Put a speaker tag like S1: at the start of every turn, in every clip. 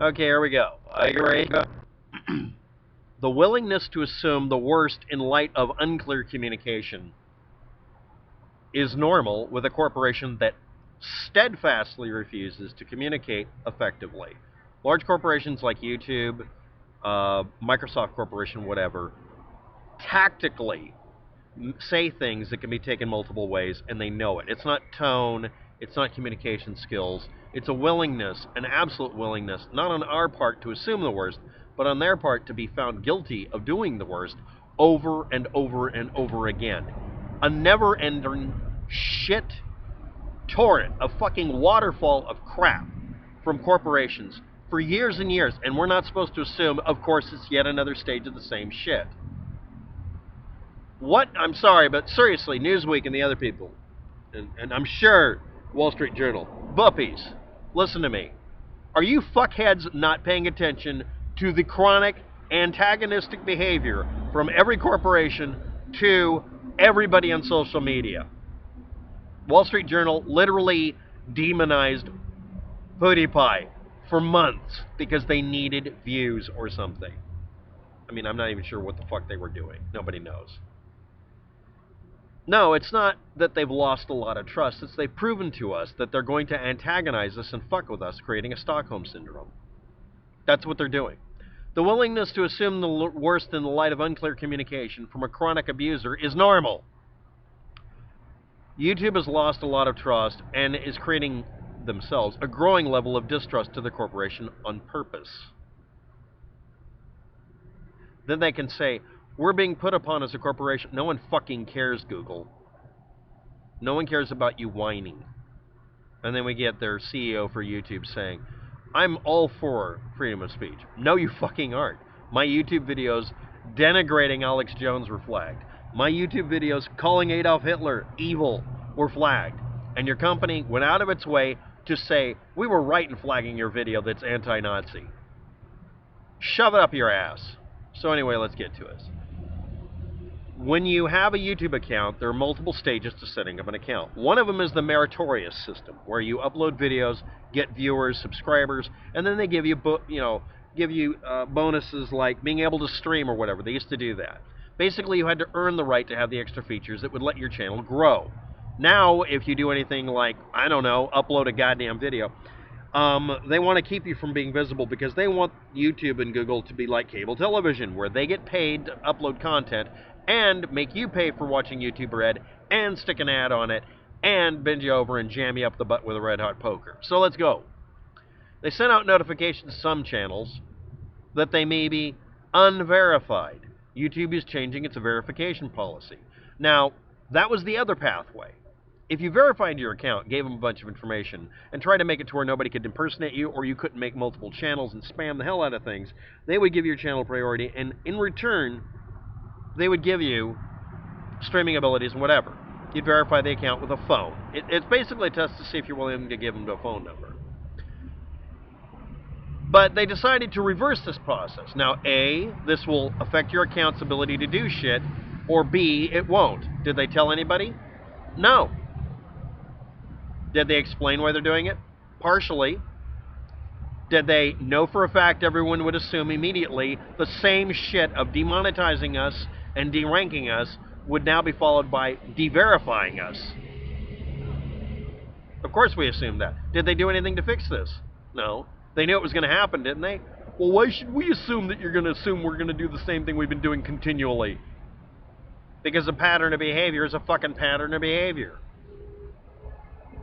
S1: Okay, here we go. Are you ready? The willingness to assume the worst in light of unclear communication is normal with a corporation that steadfastly refuses to communicate effectively. Large corporations like YouTube, Microsoft Corporation, whatever, tactically say things that can be taken multiple ways, and they know it. It's not tone, it's not communication skills, it's a willingness, an absolute willingness, not on our part to assume the worst, but on their part to be found guilty of doing the worst over and over and over again. A never-ending shit torrent, a fucking waterfall of crap from corporations for years and years, and we're not supposed to assume, of course, it's yet another stage of the same shit. What? I'm sorry, but seriously, Newsweek and the other people, and I'm sure Wall Street Journal, buppies, listen to me. Are you fuckheads not paying attention to the chronic antagonistic behavior from every corporation to everybody on social media? Wall Street Journal literally demonized PewDiePie for months because they needed views or something. I mean, I'm not even sure what the fuck they were doing. Nobody knows. No, it's not that they've lost a lot of trust. It's they've proven to us that they're going to antagonize us and fuck with us, creating a Stockholm Syndrome. That's what they're doing. The willingness to assume the worst in the light of unclear communication from a chronic abuser is normal. YouTube has lost a lot of trust and is creating themselves a growing level of distrust to the corporation on purpose. Then they can say, we're being put upon as a corporation. No one fucking cares, Google. No one cares about you whining. And then we get their CEO for YouTube saying, I'm all for freedom of speech. No, you fucking aren't. My YouTube videos denigrating Alex Jones were flagged. My YouTube videos calling Adolf Hitler evil were flagged. And your company went out of its way to say, we were right in flagging your video that's anti-Nazi. Shove it up your ass. So anyway, let's get to it. When you have a YouTube account, there are multiple stages to setting up an account. One of them is the meritorious system, where you upload videos, get viewers, subscribers, and then they give you, bonuses like being able to stream or whatever. They used to do that. Basically, you had to earn the right to have the extra features that would let your channel grow. Now, if you do anything like, I don't know, upload a goddamn video, they want to keep you from being visible because they want YouTube and Google to be like cable television, where they get paid to upload content and make you pay for watching YouTube Red and stick an ad on it and bend you over and jam you up the butt with a red-hot poker. So let's go. They sent out notifications to some channels that they may be unverified. YouTube is changing its verification policy. Now, that was the other pathway. If you verified your account, gave them a bunch of information, and tried to make it to where nobody could impersonate you or you couldn't make multiple channels and spam the hell out of things, they would give your channel priority, and in return, they would give you streaming abilities and whatever. You'd verify the account with a phone. It's basically a test to see if you're willing to give them a phone number. But they decided to reverse this process. Now, A, this will affect your account's ability to do shit, or B, it won't. Did they tell anybody? No. Did they explain why they're doing it? Partially. Did they know for a fact everyone would assume immediately the same shit of demonetizing us and deranking us would now be followed by de-verifying us? Of course we assumed that. Did they do anything to fix this? No. They knew it was going to happen, didn't they? Well, why should we assume that you're going to assume we're going to do the same thing we've been doing continually? Because a pattern of behavior is a fucking pattern of behavior.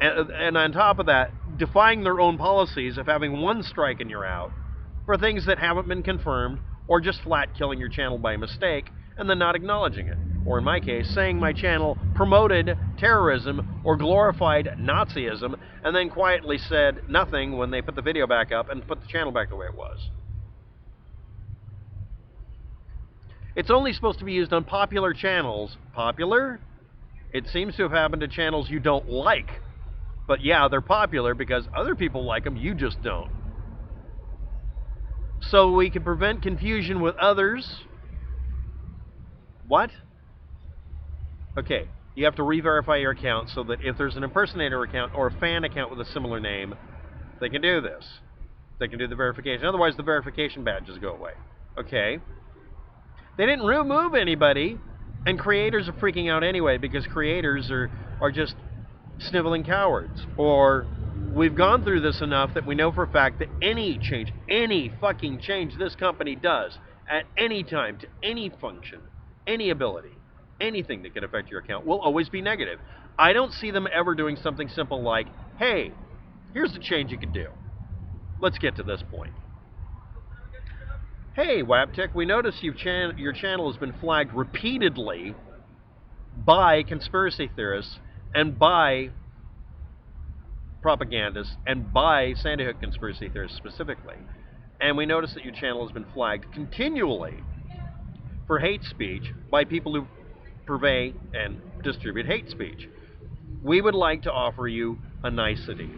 S1: And on top of that, defying their own policies of having one strike and you're out for things that haven't been confirmed, or just flat killing your channel by mistake and then not acknowledging it. Or in my case, saying my channel promoted terrorism or glorified Nazism and then quietly said nothing when they put the video back up and put the channel back the way it was. It's only supposed to be used on popular channels. Popular? It seems to have happened to channels you don't like. But yeah, they're popular because other people like them, you just don't. So we can prevent confusion with others. What? Okay, you have to re-verify your account so that if there's an impersonator account or a fan account with a similar name, they can do this. They can do the verification. Otherwise, the verification badges go away. Okay. They didn't remove anybody, and creators are freaking out anyway because creators are just sniveling cowards. Or we've gone through this enough that we know for a fact that any change, any fucking change this company does at any time to any function, any ability, anything that can affect your account will always be negative. I don't see them ever doing something simple like, hey, here's the change you could do. Let's get to this point. Hey, waptek, we notice your channel has been flagged repeatedly by conspiracy theorists and by propagandists and by Sandy Hook conspiracy theorists specifically. And we notice that your channel has been flagged continually for hate speech by people who purvey and distribute hate speech. We would like to offer you a nicety.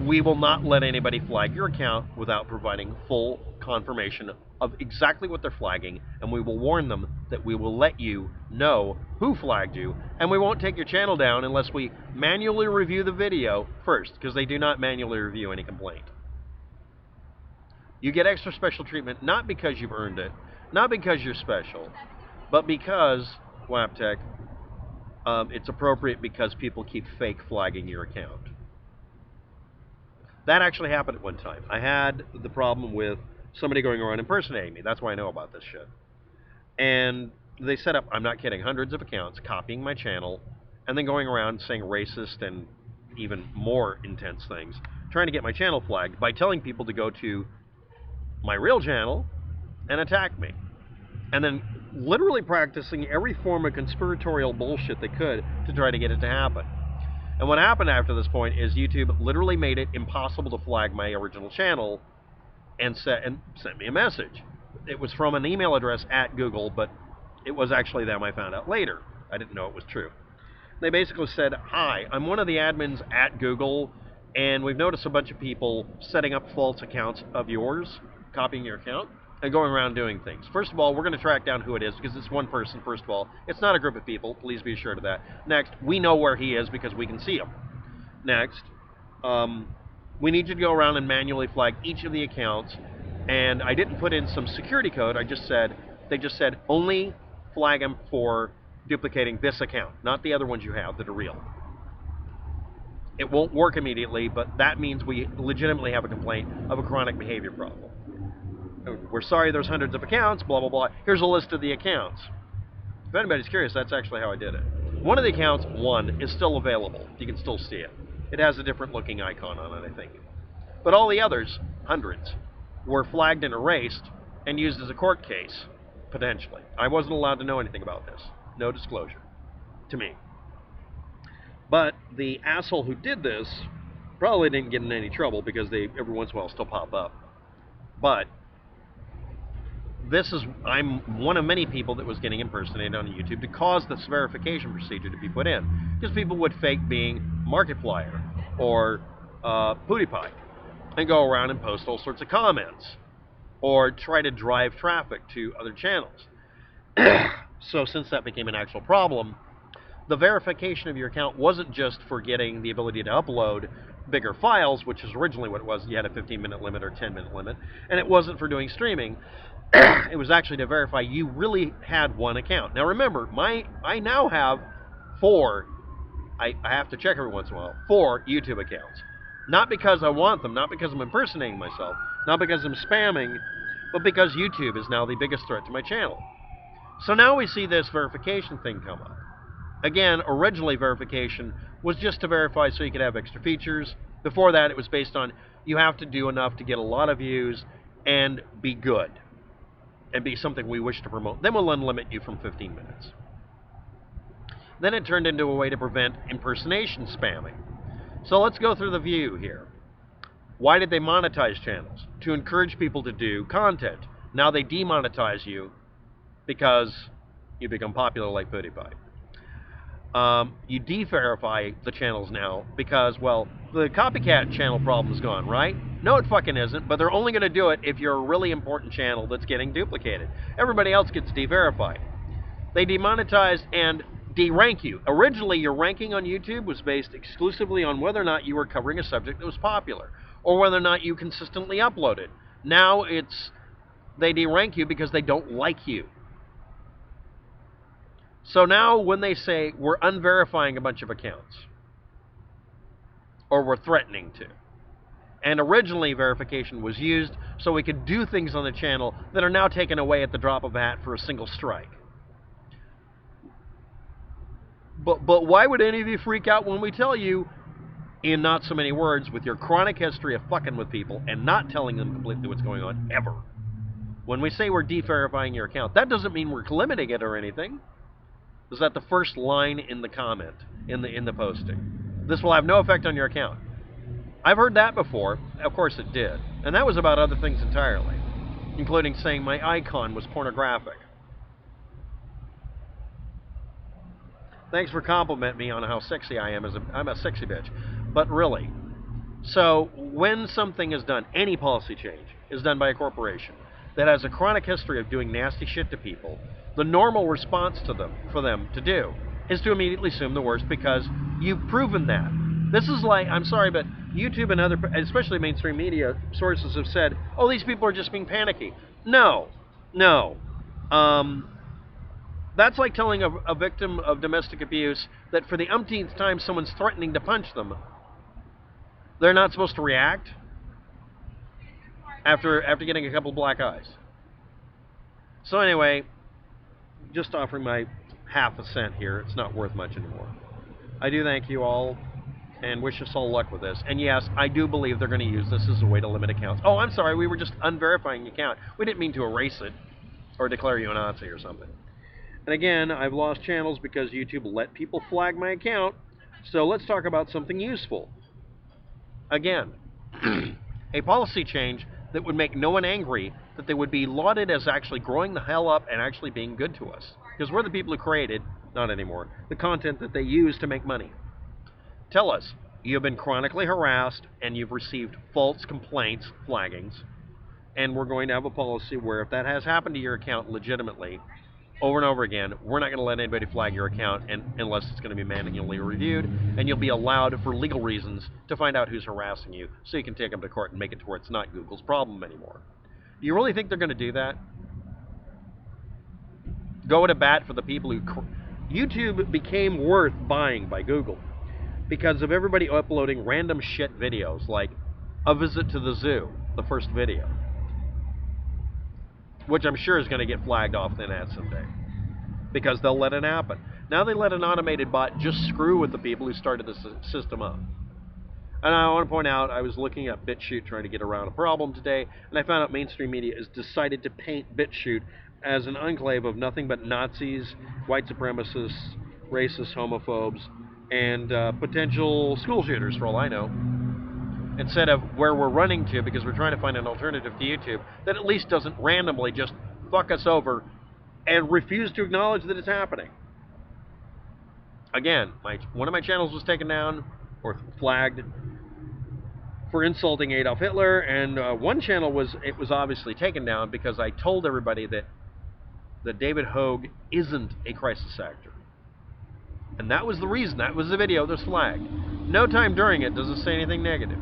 S1: We will not let anybody flag your account without providing full confirmation of exactly what they're flagging, and we will warn them that we will let you know who flagged you, and we won't take your channel down unless we manually review the video first, because they do not manually review any complaint. You get extra special treatment not because you've earned it, not because you're special, but because, waptek, it's appropriate because people keep fake flagging your account. That actually happened at one time. I had the problem with somebody going around impersonating me. That's why I know about this shit. And they set up, I'm not kidding, hundreds of accounts copying my channel and then going around saying racist and even more intense things, trying to get my channel flagged by telling people to go to my real channel and attack me. And then literally practicing every form of conspiratorial bullshit they could to try to get it to happen. And what happened after this point is YouTube literally made it impossible to flag my original channel and sent me a message. It was from an email address at Google, but it was actually them, I found out later. I didn't know it was true. They basically said, hi, I'm one of the admins at Google, and we've noticed a bunch of people setting up false accounts of yours, copying your account, and going around doing things. First of all, we're going to track down who it is, because it's one person, first of all. It's not a group of people, please be assured of that. Next, we know where he is because we can see him. Next, we need you to go around and manually flag each of the accounts, and I didn't put in some security code, they just said, only flag him for duplicating this account, not the other ones you have that are real. It won't work immediately, but that means we legitimately have a complaint of a chronic behavior problem. We're sorry there's hundreds of accounts, blah, blah, blah. Here's a list of the accounts. If anybody's curious, that's actually how I did it. One of the accounts, one, is still available. You can still see it. It has a different looking icon on it, I think. But all the others, hundreds, were flagged and erased and used as a court case, potentially. I wasn't allowed to know anything about this. No disclosure to me. But the asshole who did this probably didn't get in any trouble because they, every once in a while, still pop up. But I'm one of many people that was getting impersonated on YouTube to cause this verification procedure to be put in. Because people would fake being Markiplier or PewDiePie and go around and post all sorts of comments or try to drive traffic to other channels. So since that became an actual problem, the verification of your account wasn't just for getting the ability to upload bigger files, which is originally what it was. You had a 15-minute limit or 10-minute limit, and it wasn't for doing streaming. It was actually to verify you really had one account. Now remember, I now have 4, I have to check every once in a while, 4 YouTube accounts. Not because I want them, not because I'm impersonating myself, not because I'm spamming, but because YouTube is now the biggest threat to my channel. So now we see this verification thing come up. Again, originally verification was just to verify so you could have extra features. Before that, it was based on you have to do enough to get a lot of views and be good and be something we wish to promote. Then we'll unlimit you from 15 minutes. Then it turned into a way to prevent impersonation spamming. So let's go through the view here. Why did they monetize channels? To encourage people to do content. Now they demonetize you because you become popular like PewDiePie. You de-verify the channels now because, well, the copycat channel problem is gone, right? No, it fucking isn't, but they're only going to do it if you're a really important channel that's getting duplicated. Everybody else gets de-verified. They demonetize and de-rank you. Originally, your ranking on YouTube was based exclusively on whether or not you were covering a subject that was popular. or whether or not you consistently upload it. Now they derank you because they don't like you. So now when they say we're unverifying a bunch of accounts, or we're threatening to, and originally verification was used so we could do things on the channel that are now taken away at the drop of a hat for a single strike. But why would any of you freak out when we tell you, in not so many words, with your chronic history of fucking with people and not telling them completely what's going on ever? When we say we're de-verifying your account, that doesn't mean we're limiting it or anything. Is that the first line in the comment, in the posting? This will have no effect on your account. I've heard that before. Of course it did. And that was about other things entirely, including saying my icon was pornographic. Thanks for complimenting me on how sexy I am. I'm a sexy bitch. But really, so when something is done, any policy change is done by a corporation that has a chronic history of doing nasty shit to people, the normal response for them to do is to immediately assume the worst because you've proven that. This is like, I'm sorry, but YouTube and other, especially mainstream media sources have said, oh, these people are just being panicky. No. That's like telling a victim of domestic abuse that for the umpteenth time someone's threatening to punch them, they're not supposed to react after getting a couple black eyes. So anyway, just offering my half a cent here. It's not worth much anymore. I do thank you all and wish us all luck with this. And yes, I do believe they're going to use this as a way to limit accounts. Oh, I'm sorry, we were just unverifying the account. We didn't mean to erase it or declare you a Nazi or something. And again, I've lost channels because YouTube let people flag my account. So let's talk about something useful. Again, a policy change that would make no one angry, that they would be lauded as actually growing the hell up and actually being good to us. Because we're the people who created, not anymore, the content that they use to make money. Tell us, you've been chronically harassed and you've received false complaints, flaggings, and we're going to have a policy where if that has happened to your account legitimately, over and over again, we're not going to let anybody flag your account unless it's going to be manually reviewed, and you'll be allowed, for legal reasons, to find out who's harassing you, so you can take them to court and make it to where it's not Google's problem anymore. Do you really think they're going to do that? Go to bat for the people who... YouTube became worth buying by Google because of everybody uploading random shit videos, like a visit to the zoo, the first video, which I'm sure is going to get flagged off the net someday, because they'll let it happen. Now they let an automated bot just screw with the people who started the system up. And I want to point out, I was looking at BitChute trying to get around a problem today, and I found out mainstream media has decided to paint BitChute as an enclave of nothing but Nazis, white supremacists, racists, homophobes, and potential school shooters, for all I know, instead of where we're running to, because we're trying to find an alternative to YouTube that at least doesn't randomly just fuck us over and refuse to acknowledge that it's happening. Again, one of my channels was taken down or flagged for insulting Adolf Hitler, and one channel was obviously taken down because I told everybody that David Hogue isn't a crisis actor. And that was the reason. That was the video that was flagged. No time during it does it say anything negative.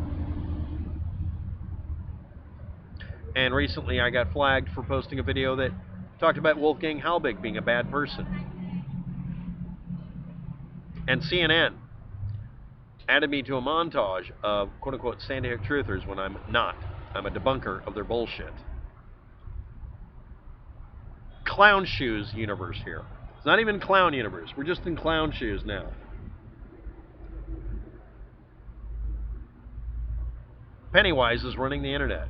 S1: And recently I got flagged for posting a video that talked about Wolfgang Halbig being a bad person. And CNN added me to a montage of quote-unquote Sandy Hook truthers when I'm not. I'm a debunker of their bullshit. Clown shoes universe here. It's not even clown universe. We're just in clown shoes now. Pennywise is running the internet.